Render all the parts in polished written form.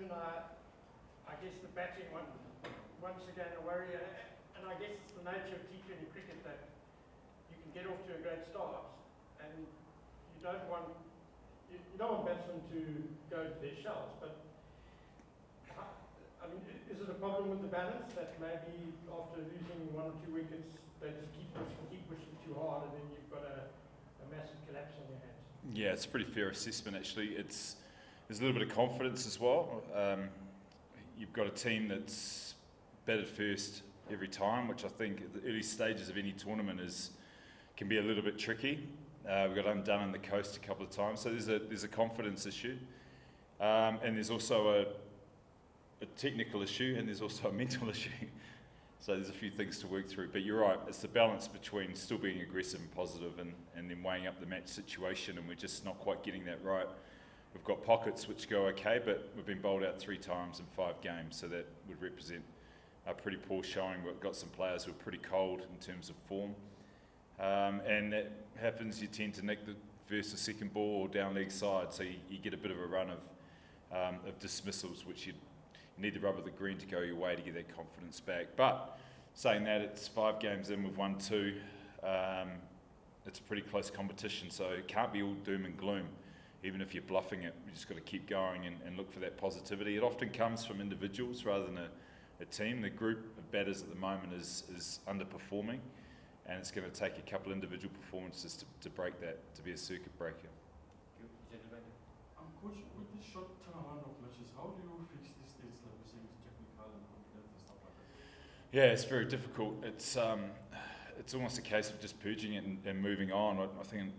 I guess the batting once again a worry, and I guess it's the nature of T20 cricket that you can get off to a great start, and you don't want batsmen to go to their shells. But I mean, is it a problem with the balance that maybe after losing 1 or 2 wickets, they just keep pushing too hard, and then you've got a massive collapse on your hands? Yeah, it's a pretty fair assessment actually. There's a little bit of confidence as well. You've got a team that's batted first every time, which I think at the early stages of any tournament can be a little bit tricky. We got undone on the coast a couple of times, so there's a confidence issue, and there's also a technical issue, and there's also a mental issue. So there's a few things to work through. But you're right, it's the balance between still being aggressive and positive and then weighing up the match situation, and we're just not quite getting that right. We've got pockets which go okay, but we've been bowled out 3 times in 5 games, so that would represent a pretty poor showing. We've got some players who are pretty cold in terms of form. And that happens, you tend to nick the first or second ball or down leg side, so you get a bit of a run of dismissals, which you need the rub of the green to go your way to get that confidence back. But saying that, it's 5 games in, we've won 2. It's a pretty close competition, so it can't be all doom and gloom. Even if you're bluffing it, you just got to keep going and look for that positivity. It often comes from individuals rather than a team. The group of batters at the moment is underperforming, and it's going to take a couple individual performances to break that, to be a circuit breaker. Gentlemen. Coach, with the short turnaround of matches, how do you fix these things, like we're saying, technical and confidence and stuff like that? Yeah, it's very difficult. It's almost a case of just purging it and moving on. I think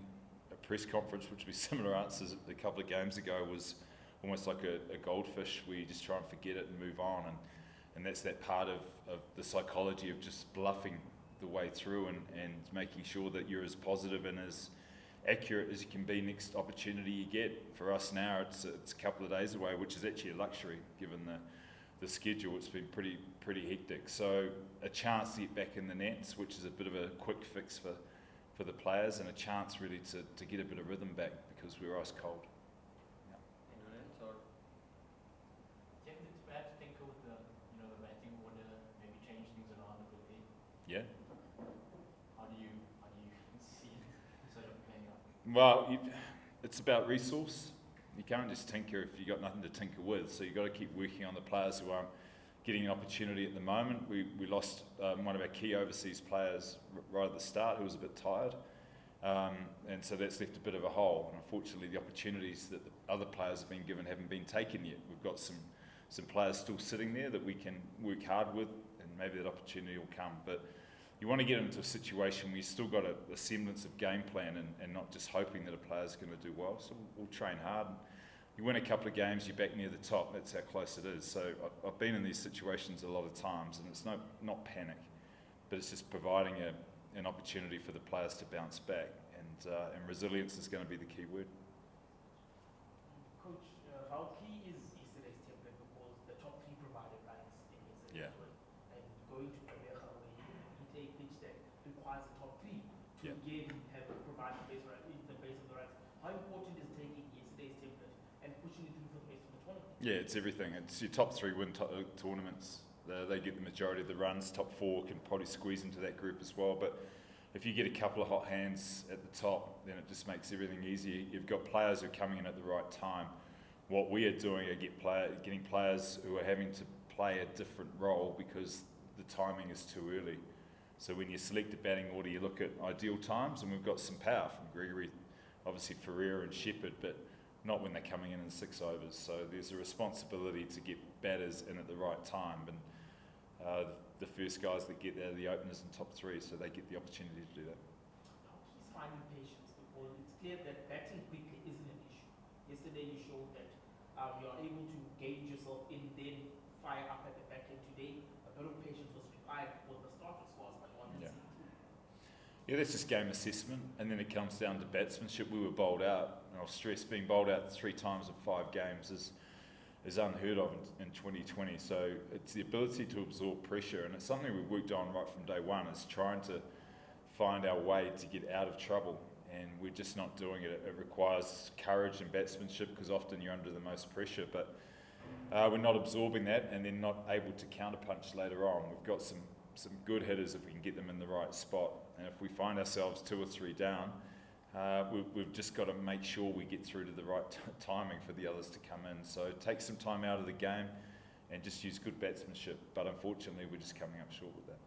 a press conference, which would be similar answers a couple of games ago, was almost like a goldfish where you just try and forget it and move on. And that's that part of the psychology of just bluffing the way through and making sure that you're as positive and as accurate as you can be next opportunity you get. For us now, it's a couple of days away, which is actually a luxury given the schedule. It's been pretty hectic. So a chance to get back in the nets, which is a bit of a quick fix for the players, and a chance really to get a bit of rhythm back because we were ice cold. Perhaps tinker with the batting order, maybe change things around a little bit. Yeah. How do you see it sort of playing out? Well, it's about resource. You can't just tinker if you've got nothing to tinker with. So you've got to keep working on the players who aren't getting an opportunity at the moment. We lost one of our key overseas players right at the start who was a bit tired. And so that's left a bit of a hole. And unfortunately, the opportunities that the other players have been given haven't been taken yet. We've got some players still sitting there that we can work hard with, and maybe that opportunity will come. But you want to get into a situation where you've still got a semblance of game plan and not just hoping that a player's going to do well. So we'll train hard. You win a couple of games, you're back near the top. That's how close it is. So I've been in these situations a lot of times, and it's not panic, but it's just providing an opportunity for the players to bounce back. And resilience is going to be the key word. Coach, how key is yesterday's template, because the top 3 provided runs in yesterday's work, and going to Premier where you take pitch that requires the top 3 to again have provided the base of the runs. How important is taking yesterday's template and pushing it through for the rest of the tournament? Yeah, it's everything. It's your top 3 win tournaments. They get the majority of the runs. Top 4 can probably squeeze into that group as well. But if you get a couple of hot hands at the top, then it just makes everything easier. You've got players who are coming in at the right time. What we are doing is getting players who are having to play a different role because the timing is too early. So when you select a batting order, you look at ideal times, and we've got some power from Gregory, obviously Ferreira and Shepherd, but not when they're coming in 6 overs. So there's a responsibility to get batters in at the right time. And the first guys that get there are the openers in top 3, so they get the opportunity to do that. He's finding patience, because it's clear that batting quickly isn't an issue. Yesterday you showed that you are able to gauge yourself in, then fire up at the back end. Today, a bit of patience was required because the start was fast, but one and Yeah, that's just game assessment, and then it comes down to batsmanship. We were bowled out, and I'll stress being bowled out 3 times in 5 games is unheard of in 2020. So it's the ability to absorb pressure, and it's something we've worked on right from day one, is trying to find our way to get out of trouble, and we're just not doing it. It requires courage and batsmanship, because often you're under the most pressure, but we're not absorbing that and then not able to counterpunch later on. We've got some good hitters if we can get them in the right spot. And if we find ourselves 2 or 3 down, we've just got to make sure we get through to the right timing for the others to come in. So take some time out of the game and just use good batsmanship. But unfortunately, we're just coming up short with that.